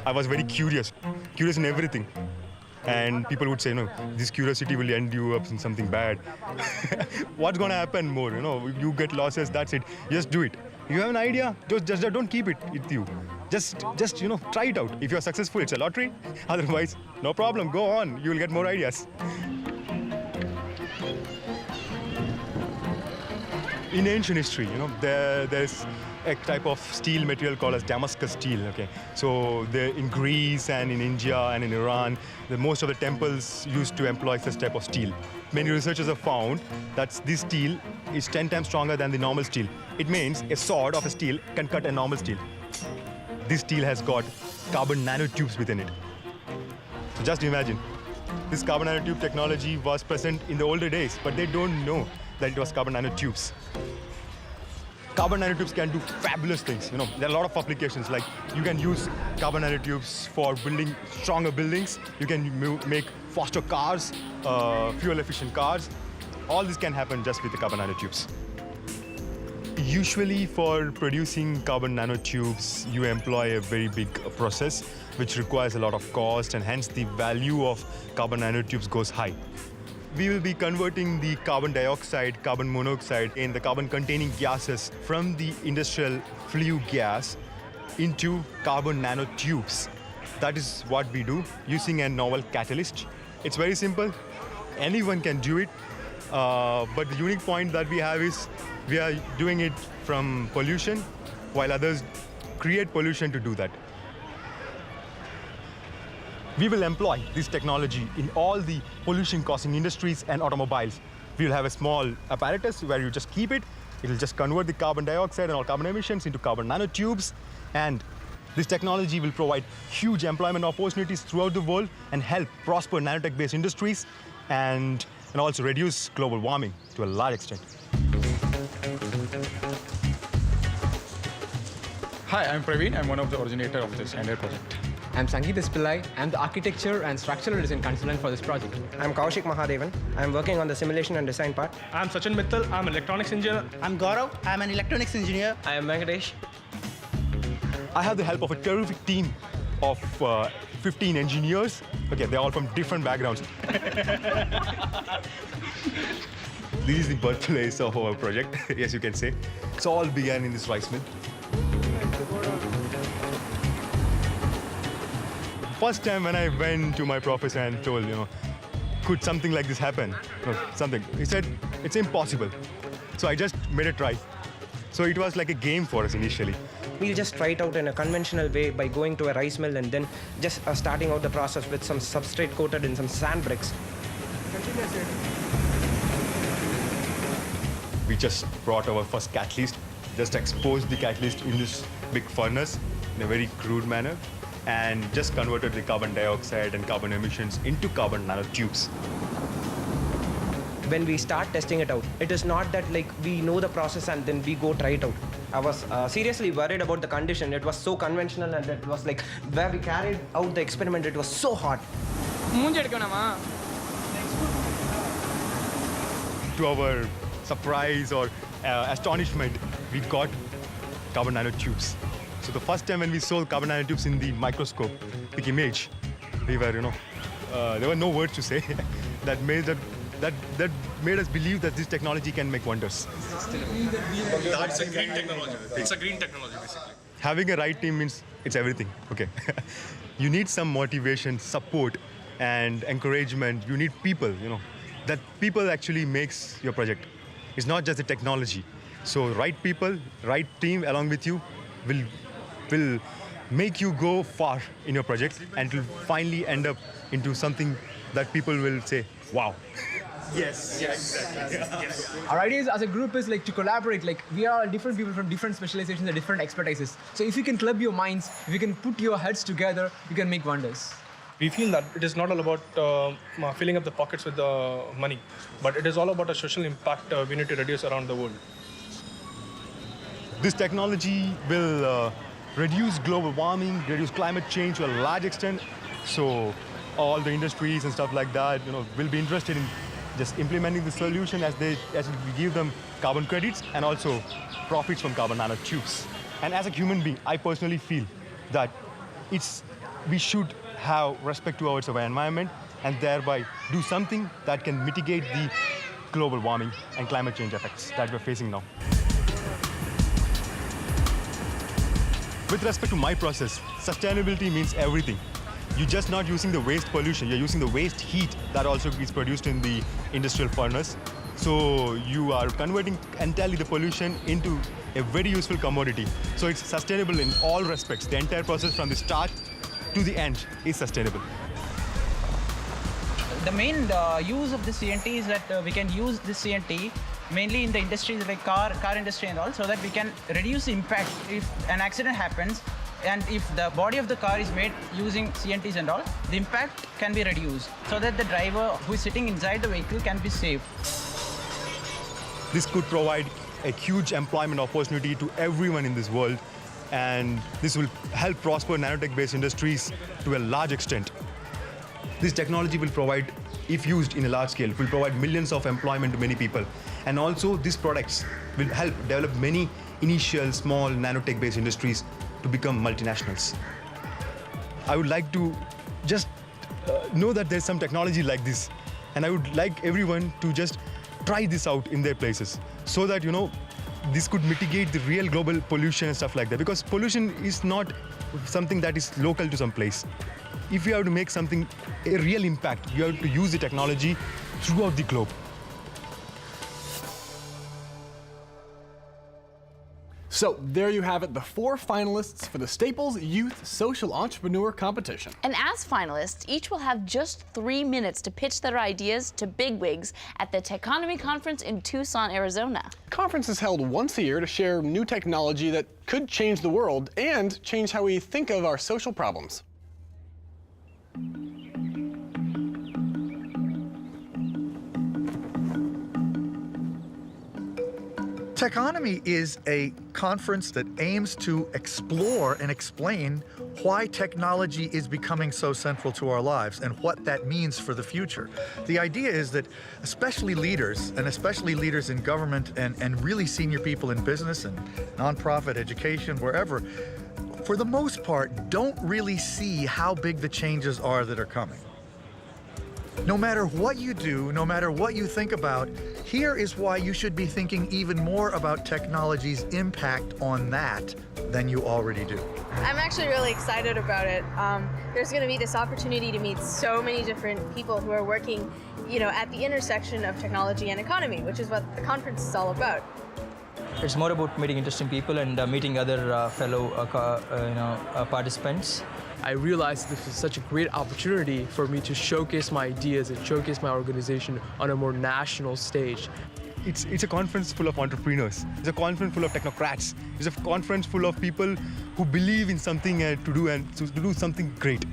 I was very curious in everything. And people would say, no, this curiosity will end you up in something bad. What's going to happen more? You get losses, that's it. Just do it. You have an idea, just don't keep it with you. Just try it out. If you're successful, it's a lottery. Otherwise, no problem, go on. You will get more ideas. In ancient history, there's a type of steel material called as Damascus steel. Okay, so in Greece and in India and in Iran, most of the temples used to employ this type of steel. Many researchers have found that this steel is 10 times stronger than the normal steel. It means a sword of a steel can cut a normal steel. This steel has got carbon nanotubes within it. So just imagine, this carbon nanotube technology was present in the older days, but they don't know that it was carbon nanotubes. Carbon nanotubes can do fabulous things. There are a lot of applications, like you can use carbon nanotubes for building stronger buildings. You can make faster cars, fuel-efficient cars. All this can happen just with the carbon nanotubes. Usually for producing carbon nanotubes, you employ a very big process, which requires a lot of cost, and hence the value of carbon nanotubes goes high. We will be converting the carbon dioxide, carbon monoxide, and the carbon-containing gases from the industrial flue gas into carbon nanotubes. That is what we do using a novel catalyst. It's very simple. Anyone can do it. But the unique point that we have is we are doing it from pollution, while others create pollution to do that. We will employ this technology in all the pollution-causing industries and automobiles. We will have a small apparatus where you just keep it. It will just convert the carbon dioxide and all carbon emissions into carbon nanotubes. And this technology will provide huge employment opportunities throughout the world and help prosper nanotech-based industries and also reduce global warming to a large extent. Hi, I'm Praveen. I'm one of the originators of this entire project. I'm Sangeet Pillai. I'm the architecture and structural design consultant for this project. I'm Kaushik Mahadevan. I'm working on the simulation and design part. I'm Sachin Mittal. I'm an electronics engineer. I'm Gaurav. I'm an electronics engineer. I am Venkatesh. I have the help of a terrific team of 15 engineers. Okay, they're all from different backgrounds. This is the birthplace of our project, yes, you can say. It all began in this rice mill. First time when I went to my professor and told, could something like this happen? Something. He said, it's impossible. So I just made a try. So it was like a game for us initially. We'll just try it out in a conventional way by going to a rice mill and then just starting out the process with some substrate coated in some sand bricks. We just brought our first catalyst, just exposed the catalyst in this big furnace in a very crude manner, and just converted the carbon dioxide and carbon emissions into carbon nanotubes. When we start testing it out, it is not that like we know the process and then we go try it out. I was seriously worried about the condition. It was so conventional, and it was like where we carried out the experiment, it was so hot. To our surprise or astonishment, we got carbon nanotubes. So the first time when we saw carbon nanotubes in the microscope, the image, we were, there were no words to say. that made us believe that this technology can make wonders. That's a green technology. It's a green technology, basically. Having a right team means it's everything. Okay. You need some motivation, support, and encouragement. You need people, That people actually makes your project. It's not just the technology. So right people, right team along with you will make you go far in your project, and it will finally end up into something that people will say, wow. Yes, exactly. Yes. Our idea as a group is to collaborate. We are different people from different specializations and different expertises. So if you can club your minds, if you can put your heads together, you can make wonders. We feel that it is not all about filling up the pockets with the money, but it is all about a social impact we need to reduce around the world. This technology will reduce global warming, reduce climate change to a large extent. So all the industries and stuff like that, will be interested in just implementing the solution as we give them carbon credits and also profits from carbon nanotubes. And as a human being, I personally feel that it's we should have respect towards our environment and thereby do something that can mitigate the global warming and climate change effects that we're facing now. With respect to my process, sustainability means everything. You're just not using the waste pollution, you're using the waste heat that also is produced in the industrial furnace. So you are converting entirely the pollution into a very useful commodity. So it's sustainable in all respects. The entire process from the start to the end is sustainable. The main use of this CNT is that we can use this CNT mainly in the industries like car industry and all, so that we can reduce the impact if an accident happens, and if the body of the car is made using CNTs and all, the impact can be reduced so that the driver who is sitting inside the vehicle can be saved. This could provide a huge employment opportunity to everyone in this world, and this will help prosper nanotech-based industries to a large extent. This technology will provide, if used in a large scale, will provide millions of employment to many people. And also, these products will help develop many initial small nanotech-based industries to become multinationals. I would like to just know that there's some technology like this, and I would like everyone to just try this out in their places so that, this could mitigate the real global pollution and stuff like that, because pollution is not something that is local to some place. If you have to make something a real impact, you have to use the technology throughout the globe. So there you have it, the 4 finalists for the Staples Youth Social Entrepreneur Competition. And as finalists, each will have just 3 minutes to pitch their ideas to bigwigs at the Techonomy Conference in Tucson, Arizona. The conference is held once a year to share new technology that could change the world and change how we think of our social problems. Techonomy is a conference that aims to explore and explain why technology is becoming so central to our lives and what that means for the future. The idea is that especially leaders, and especially leaders in government and really senior people in business and nonprofit, education, wherever, for the most part, don't really see how big the changes are that are coming. No matter what you do, no matter what you think about, here is why you should be thinking even more about technology's impact on that than you already do. I'm actually really excited about it. There's going to be this opportunity to meet so many different people who are working, at the intersection of technology and economy, which is what the conference is all about. It's more about meeting interesting people and meeting other fellow participants. I realized this was such a great opportunity for me to showcase my ideas and showcase my organization on a more national stage. It's a conference full of entrepreneurs. It's a conference full of technocrats. It's a conference full of people who believe in something to do something great.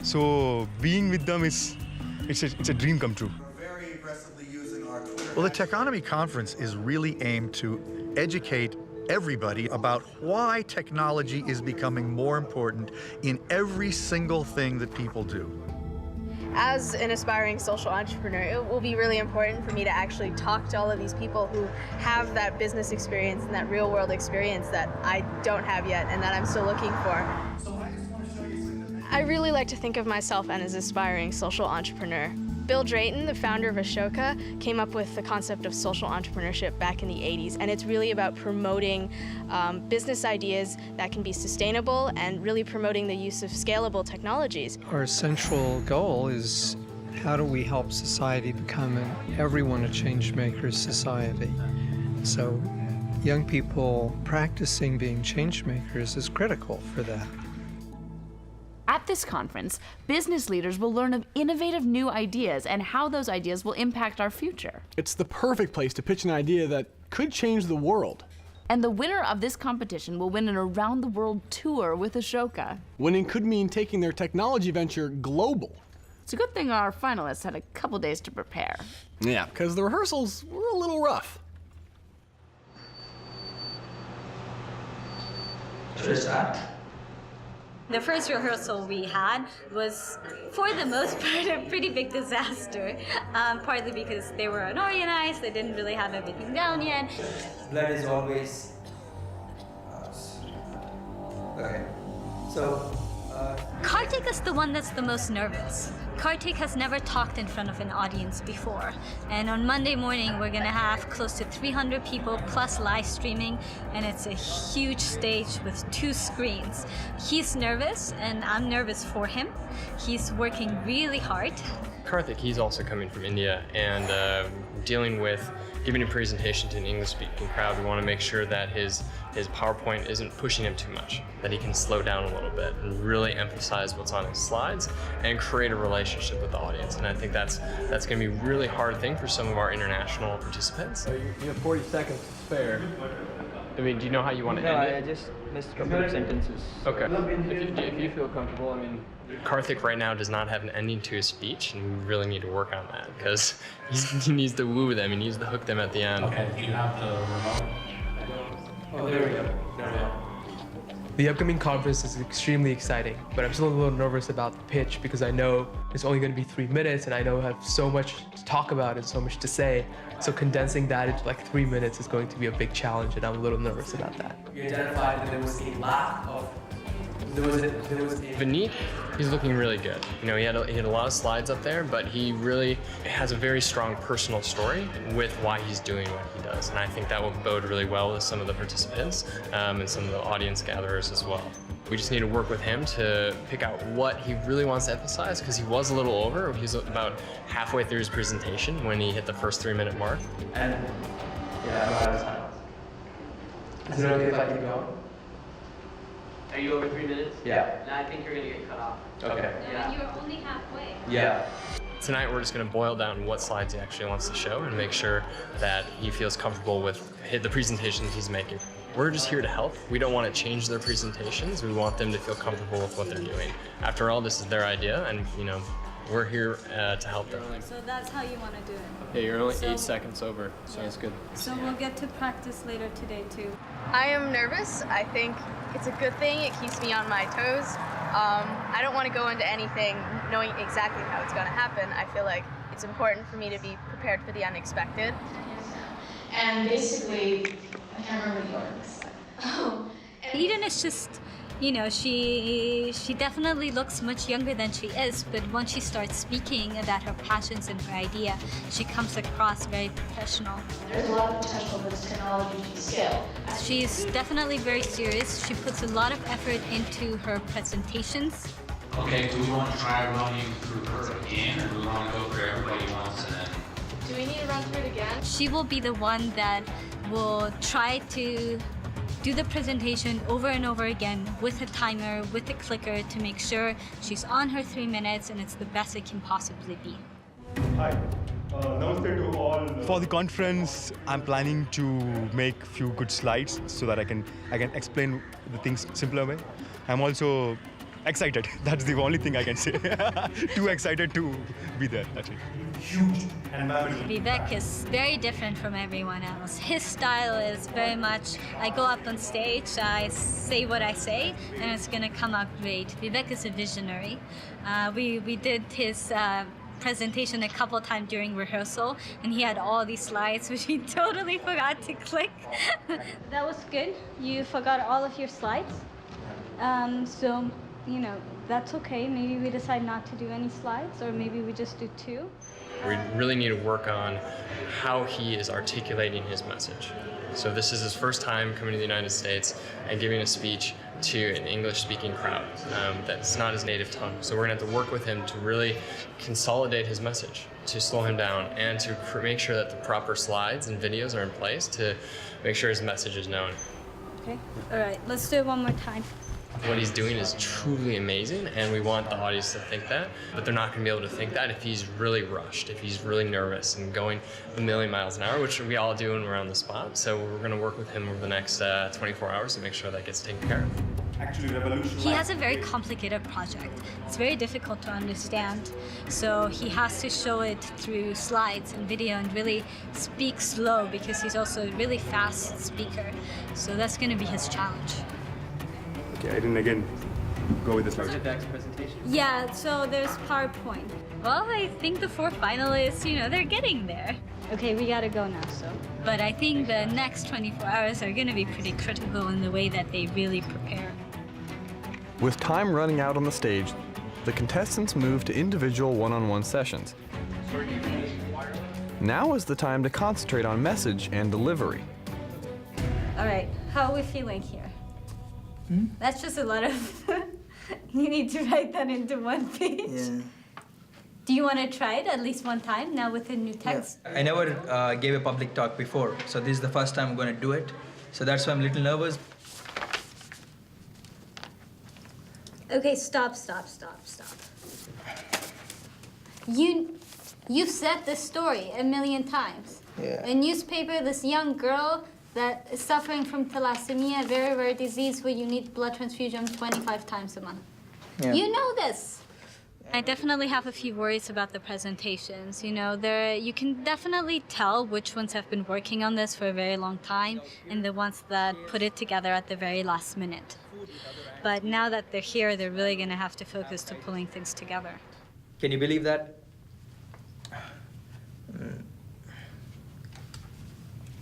So being with them it's a dream come true. Well, the Techonomy Conference is really aimed to educate everybody about why technology is becoming more important in every single thing that people do. As an aspiring social entrepreneur, it will be really important for me to actually talk to all of these people who have that business experience and that real world experience that I don't have yet and that I'm still looking for. I really like to think of myself as an aspiring social entrepreneur. Bill Drayton, the founder of Ashoka, came up with the concept of social entrepreneurship back in the 80s, and it's really about promoting business ideas that can be sustainable and really promoting the use of scalable technologies. Our central goal is how do we help society become everyone a change-maker society. So young people practicing being change-makers is critical for that. At this conference, business leaders will learn of innovative new ideas and how those ideas will impact our future. It's the perfect place to pitch an idea that could change the world. And the winner of this competition will win an around-the-world tour with Ashoka. Winning could mean taking their technology venture global. It's a good thing our finalists had a couple days to prepare. Yeah, because the rehearsals were a little rough. Should I start? The first rehearsal we had was, for the most part, a pretty big disaster. Partly because they were unorganized, they didn't really have everything down yet. Blood is always... Okay. So, Karthik is the one that's the most nervous. Karthik has never talked in front of an audience before. And on Monday morning, we're gonna have close to 300 people plus live streaming, and it's a huge stage with 2 screens. He's nervous, and I'm nervous for him. He's working really hard. Karthik, he's also coming from India, and dealing with giving a presentation to an English-speaking crowd, we want to make sure that his PowerPoint isn't pushing him too much, that he can slow down a little bit and really emphasize what's on his slides and create a relationship with the audience. And I think that's going to be a really hard thing for some of our international participants. So you have 40 seconds to spare. I mean, do you know how you want to end it? I just missed a couple of sentences. Okay. If you feel comfortable, I mean, Karthik right now does not have an ending to his speech, and we really need to work on that because he needs to woo them. He needs to hook them at the end. Okay. Do you have the remote? Oh, there we go. The upcoming conference is extremely exciting, but I'm still a little nervous about the pitch because I know it's only going to be 3 minutes and I know I have so much to talk about and so much to say. So condensing that into like 3 minutes is going to be a big challenge, and I'm a little nervous about that. We identified that there was a lack of Vineet, he's looking really good. You know, he had a lot of slides up there, but he really has a very strong personal story with why he's doing what he does. And I think that will bode really well with some of the participants and some of the audience gatherers as well. We just need to work with him to pick out what he really wants to emphasize, because he was a little over. He was about halfway through his presentation when he hit the first 3-minute mark. And yeah, I'm out of time. Is it okay if I keep going? Are you over 3 minutes? Yeah. No, I think you're gonna get cut off. Okay. Yeah. You're only halfway. Yeah. Tonight we're just going to boil down what slides he actually wants to show and make sure that he feels comfortable with the presentation he's making. We're just here to help. We don't want to change their presentations. We want them to feel comfortable with what they're doing. After all, this is their idea, and you know, we're here to help them. So that's how you want to do it. Yeah, you're only 8 seconds over, so that's good. So we'll get to practice later today too. I am nervous. I think it's a good thing. It keeps me on my toes. I don't want to go into anything knowing exactly how it's going to happen. I feel like it's important for me to be prepared for the unexpected. And basically, I can't remember the order. Oh, Eden is just, you know, she definitely looks much younger than she is, but once she starts speaking about her passions and her idea, she comes across very professional. There's a lot of potential for this technology to scale. She's definitely very serious. She puts a lot of effort into her presentations. Okay, do we want to try running through her again, or do we want to go through everybody once and then? Do we need to run through it again? She will be the one that will try to do the presentation over and over again with a timer, with a clicker, to make sure she's on her 3 minutes and it's the best it can possibly be. Hi. Namaste to all. For the conference, I'm planning to make few good slides so that I can explain the things simpler way. I'm also excited. That's the only thing I can say. Too excited to be there. That's it. Huge. Vivek is very different from everyone else. His style is very much, I go up on stage, I say what I say, and it's gonna come out great. Vivek is a visionary. We did his presentation a couple times during rehearsal, and he had all these slides which he totally forgot to click. That was good. You forgot all of your slides. So, you know, that's okay. Maybe we decide not to do any slides, or maybe we just do 2. We really need to work on how he is articulating his message. So this is his first time coming to the United States and giving a speech to an English-speaking crowd that's not his native tongue. So we're gonna have to work with him to really consolidate his message, to slow him down, and to make sure that the proper slides and videos are in place to make sure his message is known. Okay, all right, let's do it one more time. What he's doing is truly amazing, and we want the audience to think that, but they're not going to be able to think that if he's really rushed, if he's really nervous and going a million miles an hour, which we all do when we're on the spot. So we're going to work with him over the next 24 hours to make sure that gets taken care of. He has a very complicated project. It's very difficult to understand. So he has to show it through slides and video and really speak slow, because he's also a really fast speaker. So that's going to be his challenge. Okay, I didn't again go with the slides. Vivek's presentation. Yeah, so there's PowerPoint. Well, I think the 4 finalists, you know, they're getting there. Okay, we gotta go now, so. But I think the next 24 hours are gonna be pretty critical in the way that they really prepare. With time running out on the stage, the contestants move to individual one-on-one sessions. Now is the time to concentrate on message and delivery. All right, how are we feeling here? That's just a lot of... You need to write that into one page. Yeah. Do you want to try it at least one time now with a new text? I never gave a public talk before, so this is the first time I'm going to do it. So that's why I'm a little nervous. Okay, stop. You've said this story a million times. Yeah. A newspaper, this young girl that is suffering from thalassemia, a very rare disease where you need blood transfusion 25 times a month. Yeah. You know this. I definitely have a few worries about the presentations. You know, you can definitely tell which ones have been working on this for a very long time and the ones that put it together at the very last minute. But now that they're here, they're really going to have to focus to pulling things together. Can you believe that?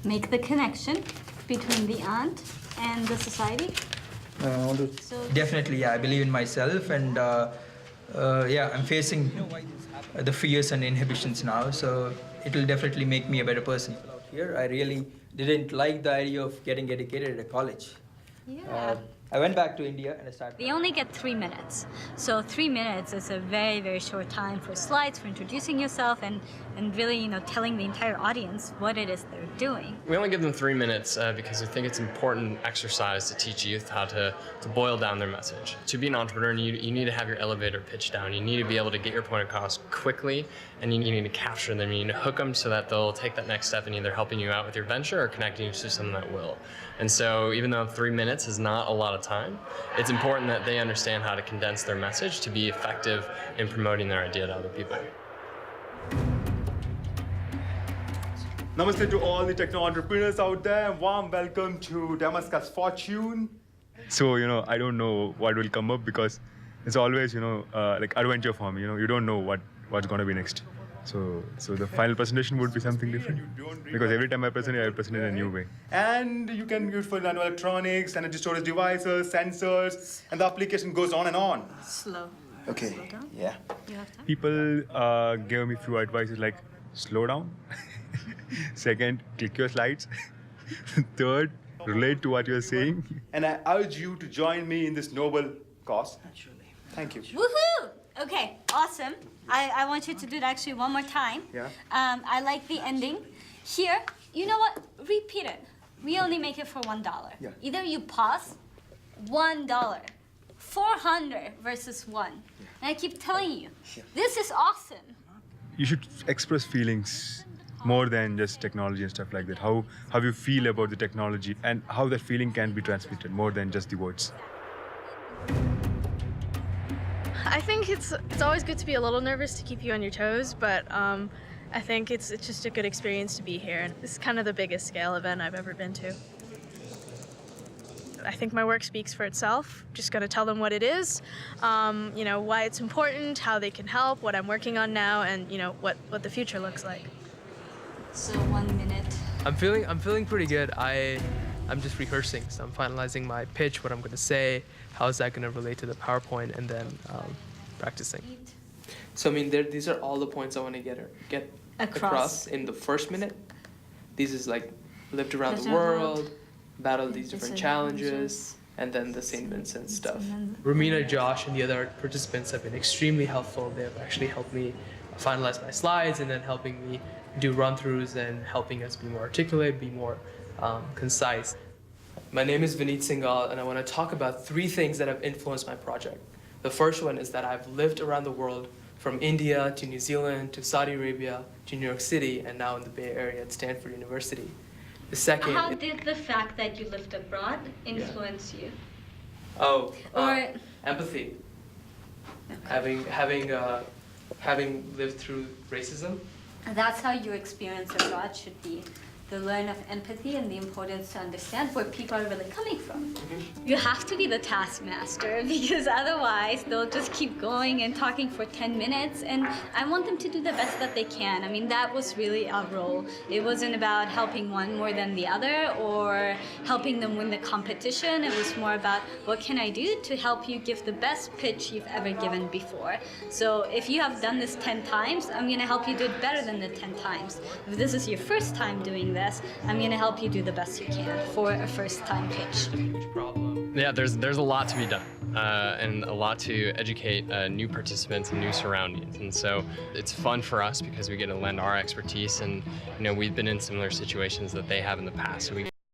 Make the connection between the ant and the society. Definitely, yeah. I believe in myself, and yeah, I'm facing the fears and inhibitions now, so it will definitely make me a better person. Here, I really didn't like the idea of getting educated at a college. Yeah. I went back to India and I started. They only get 3 minutes. So 3 minutes is a very, very short time for slides, for introducing yourself, and really, you know, telling the entire audience what it is they're doing. We only give them 3 minutes because we think it's an important exercise to teach youth how to boil down their message. To be an entrepreneur, you need to have your elevator pitch down. You need to be able to get your point across quickly, and you need to capture them. You need to hook them so that they'll take that next step in either helping you out with your venture or connecting you to someone that will. And so even though 3 minutes is not a lot of time, it's important that they understand how to condense their message to be effective in promoting their idea to other people. Namaste to all the techno entrepreneurs out there. Warm welcome to Damascus Fortune. So, you know, I don't know what will come up because it's always, you know, like adventure for me. You know, you don't know what's going to be next. So the final presentation would be something different because every time I present in a new way. And you can use for nanoelectronics, energy storage devices, sensors, and the application goes on and on. Slow. Okay. Slow down. Yeah. You have time? People gave me few advices like slow down. Second, click your slides. Third, relate to what you're saying. And I urge you to join me in this noble cause. Thank you. Woohoo! Okay, awesome. I want you to do it actually one more time. Yeah. I like the ending. Here, you know what? Repeat it. We only make it for $1. Yeah. Either you pause, $1. 400 versus 1. Yeah. And I keep telling you, this is awesome. You should express feelings more than just technology and stuff like that. How you feel about the technology and how that feeling can be transmitted more than just the words. I think it's always good to be a little nervous to keep you on your toes, but I think it's just a good experience to be here. And this is kind of the biggest scale event I've ever been to. I think my work speaks for itself. Just going to tell them what it is, you know, why it's important, how they can help, what I'm working on now, and you know what the future looks like. So 1 minute. I'm feeling pretty good. I'm just rehearsing, so I'm finalizing my pitch, what I'm going to say, how is that going to relate to the PowerPoint, and then practicing. So I mean, these are all the points I want to get across in the first minute. These is like lived around the world, battled these different challenges, and then the St. Vincent stuff. Romina, Josh, and the other participants have been extremely helpful. They have actually helped me finalize my slides and then helping me do run-throughs and helping us be more articulate, be more concise. My name is Vineet Singhal, and I want to talk about 3 things that have influenced my project. The first one is that I've lived around the world, from India to New Zealand to Saudi Arabia to New York City, and now in the Bay Area at Stanford University. The second... How did the fact that you lived abroad influence you? Oh, or empathy. Okay. Having lived through racism. That's how your experience abroad should be the learn of empathy and the importance to understand where people are really coming from. You have to be the taskmaster because otherwise they'll just keep going and talking for 10 minutes, and I want them to do the best that they can. I mean, that was really our role. It wasn't about helping one more than the other or helping them win the competition. It was more about what can I do to help you give the best pitch you've ever given before. So if you have done this 10 times, I'm going to help you do it better than the 10 times. If this is your first time doing this, I'm going to help you do the best you can for a first time pitch. Yeah, there's a lot to be done and a lot to educate new participants and new surroundings. And so it's fun for us because we get to lend our expertise, and we've been in similar situations that they have in the past. So we